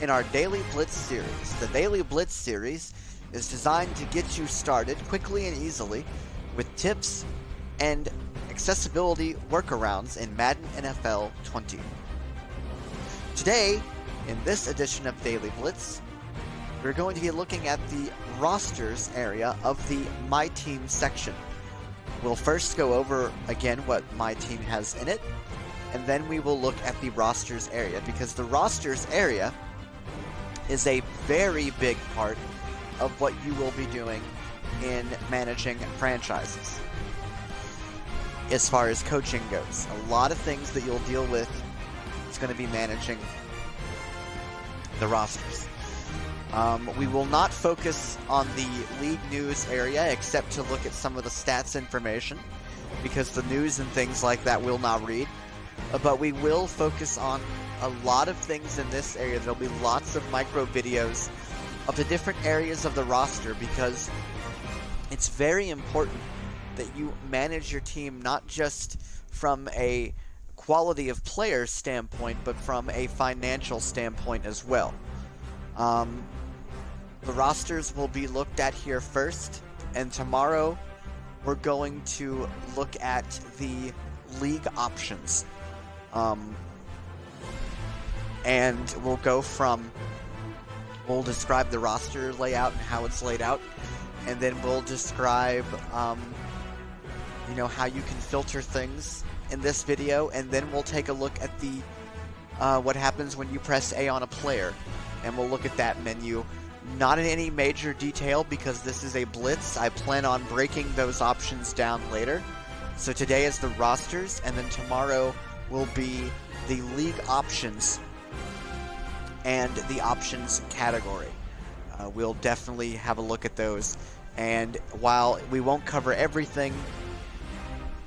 in our Daily Blitz series. The Daily Blitz series is designed to get you started quickly and easily with tips and accessibility workarounds in Madden NFL 20. Today, in this edition of Daily Blitz, we're going to be looking at the rosters area of the My Team section. We'll first go over again what My Team has in it, and then we will look at the rosters area, because the rosters area is a very big part of what you will be doing in managing franchises. As far as coaching goes, a lot of things that you'll deal with is going to be managing the rosters. We will not focus on the league news area except to look at some of the stats information, because the news and things like that we'll not read. But we will focus on a lot of things in this area. There'll be lots of micro videos of the different areas of the roster, because it's very important that you manage your team not just from a quality of player standpoint, but from a financial standpoint as well. The rosters will be looked at here first, and tomorrow we're going to look at the league options. And we'll describe the roster layout and how it's laid out, and then we'll describe, how you can filter things in this video, and then we'll take a look at the what happens when you press A on a player, and we'll look at that menu. Not in any major detail, because this is a blitz. I plan on breaking those options down later. So today is the rosters, and then tomorrow will be the league options and the options category. We'll definitely have a look at those, and while we won't cover everything,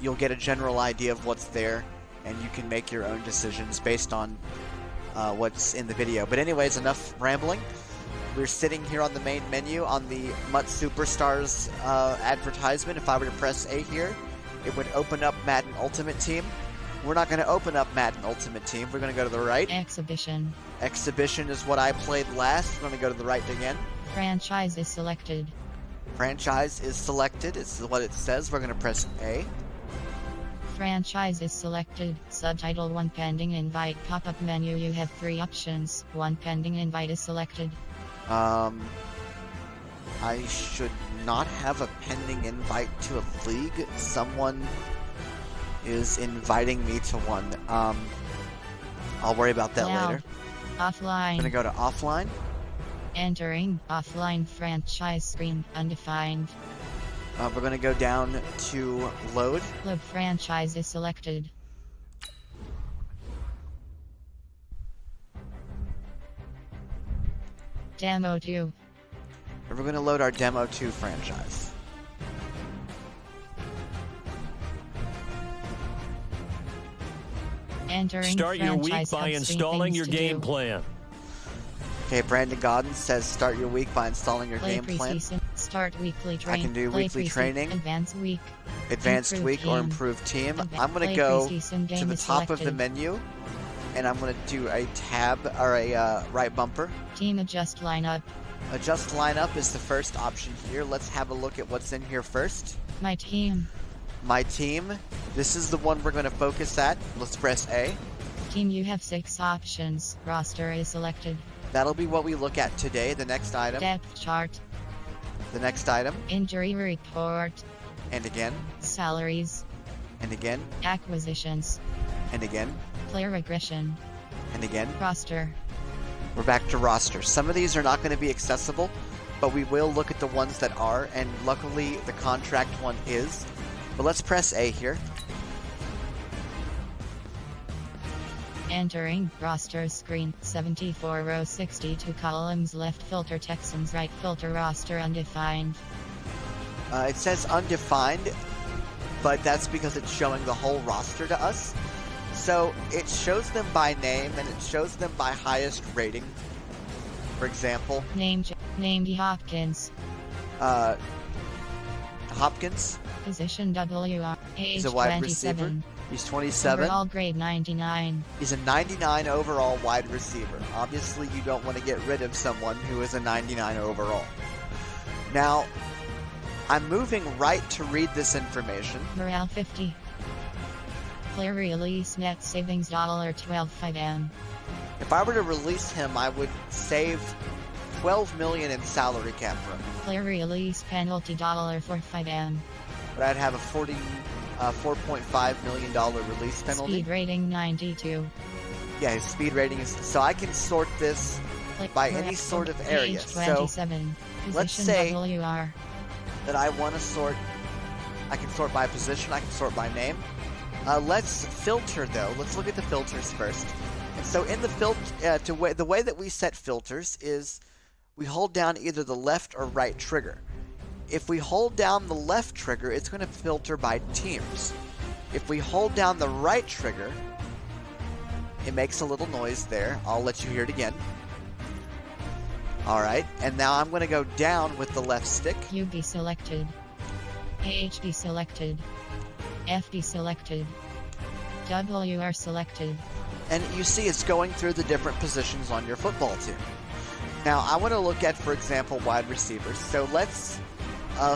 you'll get a general idea of what's there, and you can make your own decisions based on what's in the video. But anyways, enough rambling. We're sitting here on the main menu on the Mutt Superstars advertisement. If I were to press A here, it would open up Madden Ultimate Team. We're not going to open up Madden Ultimate Team. We're going to go to the right. Exhibition. Exhibition is what I played last. We're going to go to the right again. Franchise is selected. Franchise is selected. It's what it says. We're going to press A. Franchise is selected. Subtitle 1 pending invite. Pop-up menu. You have 3 options. 1 pending invite is selected. I should not have a pending invite to a league. Someone is inviting me to one. I'll worry about that later. Offline. I'm gonna go to offline. Entering offline franchise screen undefined. We're gonna go down to load. Load franchise is selected. Demo 2. We're going to load our Demo 2 franchise. Entering Start your week by installing your game plan. Okay, Brandon Godden says start your week by installing your game plan. Start weekly training. I can do weekly training. Advanced week. Advanced week or improved team. I'm going to go to the top of the menu, and I'm going to do a tab or a right bumper. Team adjust lineup. Adjust lineup is the first option here. Let's have a look at what's in here first. My team. My team. This is the one we're going to focus at. Let's press A. Team, you have 6 options. Roster is selected. That'll be what we look at today. The next item. Depth chart. The next item. Injury report. And again. Salaries. And again. Acquisitions. And again. Player regression. And again. Roster. We're back to roster. Some of these are not going to be accessible, but we will look at the ones that are, and luckily the contract one is. But let's press A here. Entering roster screen. 74 rows, 62 columns. Left filter Texans, right filter roster undefined. It says undefined, but that's because it's showing the whole roster to us. So it shows them by name, and it shows them by highest rating. For example, named Hopkins. Hopkins. Position WR. Age He's a wide 27. receiver. He's 27. Overall grade 99. He's a 99 overall wide receiver. Obviously, you don't want to get rid of someone who is a 99 overall. Now, I'm moving right to read this information. Morale 50. Player release net savings $12.5 M. If I were to release him, I would save $12 million in salary cap room. Player release penalty $4.5 M. But I'd have a $4.5 million release penalty. Speed rating 92. Yeah, his speed rating is... So I can sort this by any sort of area. So let's say WR. that I want to sort... I can sort by position, I can sort by name. Let's filter, though. Let's look at the filters first. And so in the the way that we set filters is we hold down either the left or right trigger. If we hold down the left trigger, it's going to filter by teams. If we hold down the right trigger, it makes a little noise there. I'll let you hear it again. Alright, and now I'm going to go down with the left stick. UB selected. AHD selected. FD selected. WR selected. And you see it's going through the different positions on your football team. Now, I want to look at, for example, wide receivers. So let's...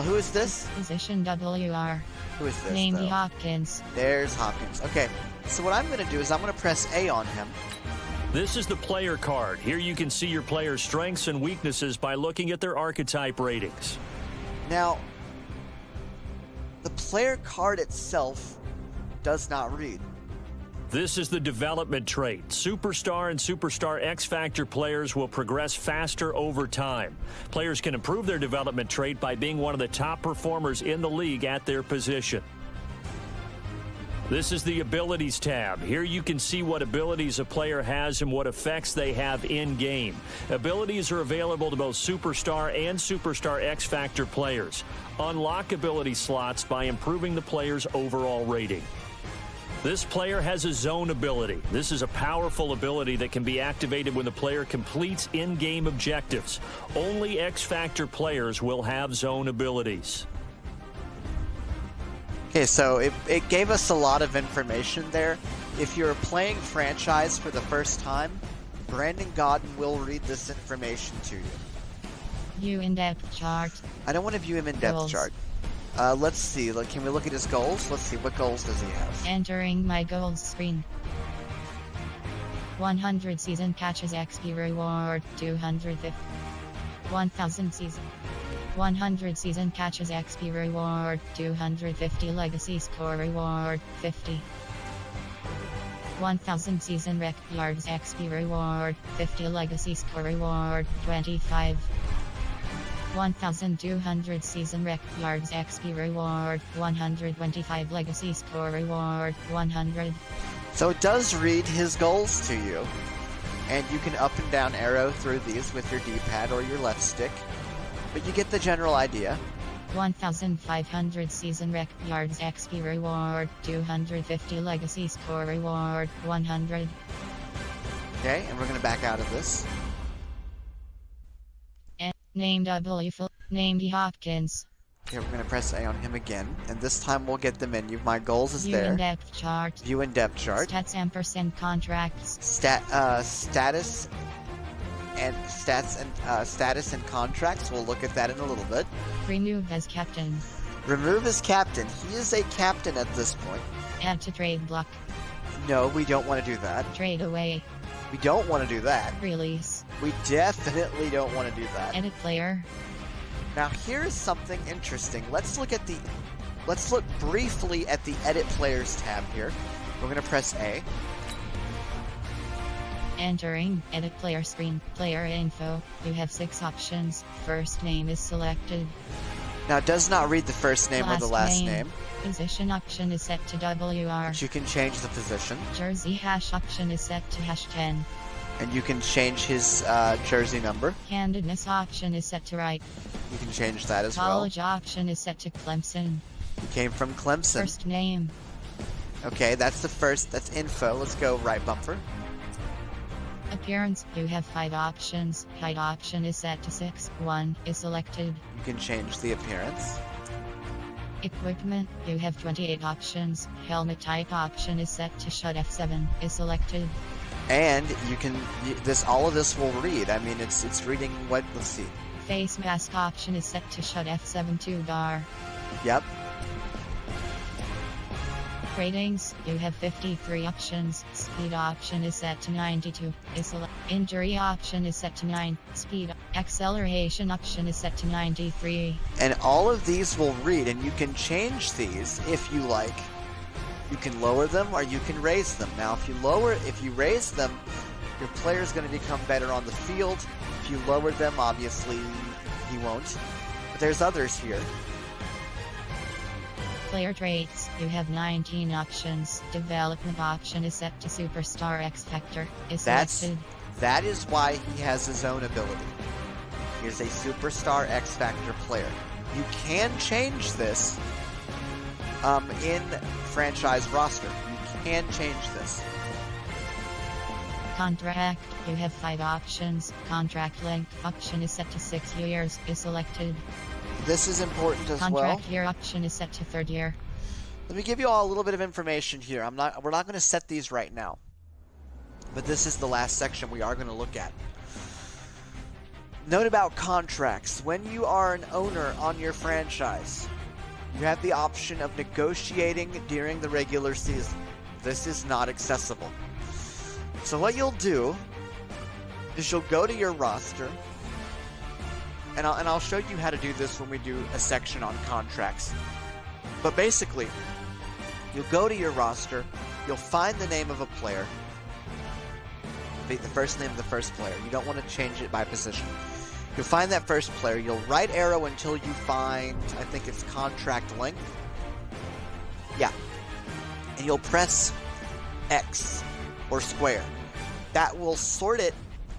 who is this? Position WR. Who is this, Name though? Hopkins. There's Hopkins. Okay, so what I'm going to do is I'm going to press A on him. This is the player card. Here you can see your player's strengths and weaknesses by looking at their archetype ratings. Now, the player card itself does not read. This is the development trait. Superstar and Superstar X-Factor players will progress faster over time. Players can improve their development trait by being one of the top performers in the league at their position. This is the Abilities tab. Here you can see what abilities a player has and what effects they have in-game. Abilities are available to both Superstar and Superstar X-Factor players. Unlock ability slots by improving the player's overall rating. This player has a zone ability. This is a powerful ability that can be activated when the player completes in-game objectives. Only X-Factor players will have zone abilities. Okay, so it gave us a lot of information there. If you're playing franchise for the first time, Brandon Godden will read this information to you. View in-depth chart. I don't want to view him in depth Goals. chart. Let's see. Can we look at his goals? Let's see. What goals does he have? Entering my goals screen. 100 season catches XP reward 250. 1000 season. 100 season catches XP reward 250. Legacy score reward 50. 1000 season rec yards XP reward 50. Legacy score reward 25. 1200 season rec yards XP reward 125. Legacy score reward 100. So it does read his goals to you, and you can up and down arrow through these with your D-pad or your left stick, but you get the general idea. 1500 season rec yards XP reward 250. Legacy score reward 100. Okay, and we're going to back out of this. Name Named Hopkins. Okay, we're going to press A on him again, and this time we'll get the menu. My goals is View there. in-depth chart. View in depth chart. Stats ampersand contracts. Status and contracts. We'll look at that in a little bit. Remove as captain. Remove as captain. He is a captain at this point. Add to trade block. No, we don't want to do that. Trade away. We don't want to do that. Release. We definitely don't want to do that. Edit player. Now here's something interesting. Let's look briefly at the edit players tab here. We're going to press A. Entering edit player screen. Player info. You have 6 options. First name is selected. Now it does not read the first name or the last name. Position option is set to WR. But you can change the position. Jersey hash option is set to #10. And you can change his jersey number. Handedness option is set to right. You can change that as well. College option is set to Clemson. He came from Clemson. First name. Okay, that's the first. That's info. Let's go right bumper. Appearance. You have 5 options. Height option is set to 6. 1 is selected. You can change the appearance. Equipment, you have 28 options. Helmet type option is set to shut F7 is selected. And you can all of this will read. I mean, it's reading what. Let's see. Face mask option is set to shut F7 to DAR. Yep. Ratings, you have 53 options. Speed option is set to 92. Injury option is set to 9. Speed. Acceleration option is set to 93. And all of these will read, and you can change these if you like. You can lower them or you can raise them. Now, if you raise them, your player is going to become better on the field. If you lower them, obviously he won't. But there's others here. Player traits, you have 19 options. Development option is set to Superstar X Factor is selected. That is why he has his own ability. He is a Superstar X Factor player. You can change this in franchise roster. You can change this. Contract, you have 5 options. Contract length option is set to 6 years is selected. This is important as well. Contract year option is set to 3rd year. Let me give you all a little bit of information here. We're not going to set these right now. But this is the last section we are going to look at. Note about contracts. When you are an owner on your franchise, you have the option of negotiating during the regular season. This is not accessible. So what you'll do is you'll go to your roster, and I'll show you how to do this when we do a section on contracts. But basically, you'll go to your roster, you'll find the name of a player, the first name of the first player. You don't want to change it by position. You'll find that first player, you'll right arrow until you find, I think it's contract length. Yeah. And you'll press X or square. That will sort it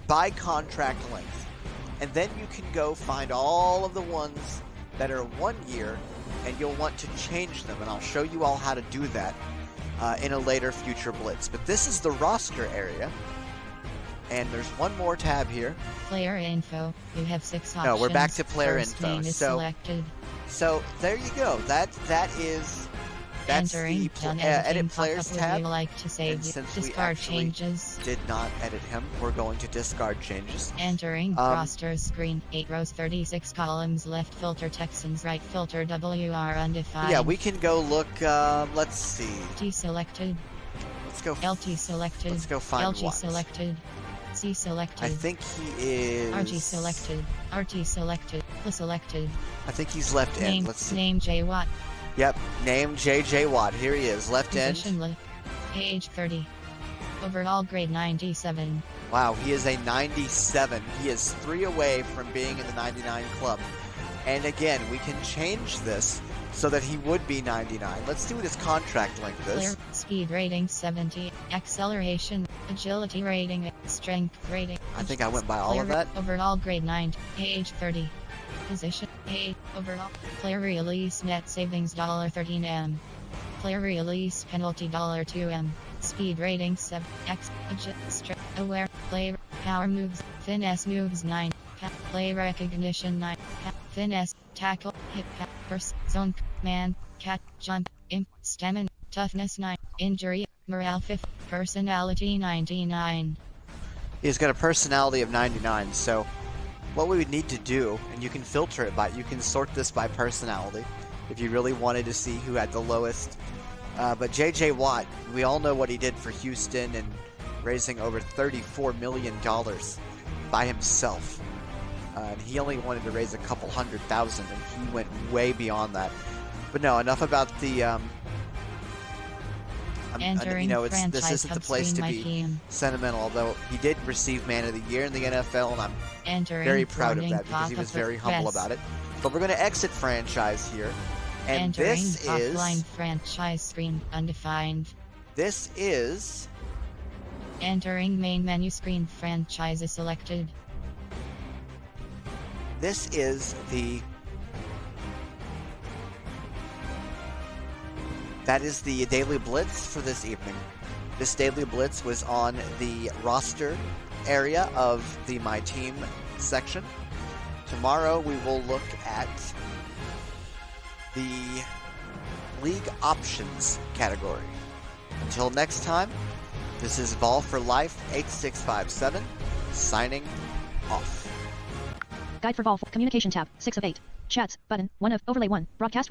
by contract length. And then you can go find all of the ones that are 1 year, and you'll want to change them. And I'll show you all how to do that in a later future blitz. But this is the roster area. And there's one more tab here. Player info. You have 6 options. No, we're back to player First info. Name is selected. So there you go. That's Entering. the edit players tab. Would you like to save And since discard changes? Did not edit him, we're going to discard changes. Entering roster screen. 8 rows, 36 columns. Left filter Texans. Right filter WR undefined. Yeah, we can go look. Let's see. T selected. Let's go. LT selected. Let's go find LG Watt. selected. C selected. I think he is. RG selected. RT selected. Plus selected. I think he's left Name. end. Let's see. Name J Watt. Yep. Name JJ Watt. Here he is. Left Position end. Age 30. Overall grade 97. Wow, he is a 97. He is 3 away from being in the 99 club. And again, we can change this so that he would be 99. Let's see what his contract length is. Clear. Speed rating 70. Acceleration. Agility rating. Strength rating. I think I went by all of Player that. Overall grade 9. Age 30. Position. A. Overall. Player release net savings $13M. Player release penalty $2M. Speed rating 7. X. Strength. Aware. Play. Power moves. Finesse moves 9. Play recognition 9. Finesse. Tackle. Hit. Burst. Zone. Man. Cat. Jump. Imp. Stamina. Toughness 9. Injury. Morale 5. Personality 99. He's got a personality of 99, so what we would need to do, and you can filter it by, you can sort this by personality if you really wanted to see who had the lowest. But JJ Watt, we all know what he did for Houston and raising over $34 million by himself. And he only wanted to raise a couple $100,000, and he went way beyond that. But no, enough about the Entering this isn't the place to be team. sentimental, although he did receive Man of the Year in the NFL, and I'm very proud of that because he was very humble about it. But we're going to exit franchise here, and Entering this offline is franchise screen undefined. this is Entering main menu screen franchise is selected. this is the that is the Daily Blitz for this evening. This Daily Blitz was on the roster area of the My Team section. Tomorrow we will look at the League Options category. Until next time, this is Vol for Life 8657, signing off. Guide for Vol. Communication tab. 6 of 8. Chats. Button. 1 of. Overlay 1. Broadcast.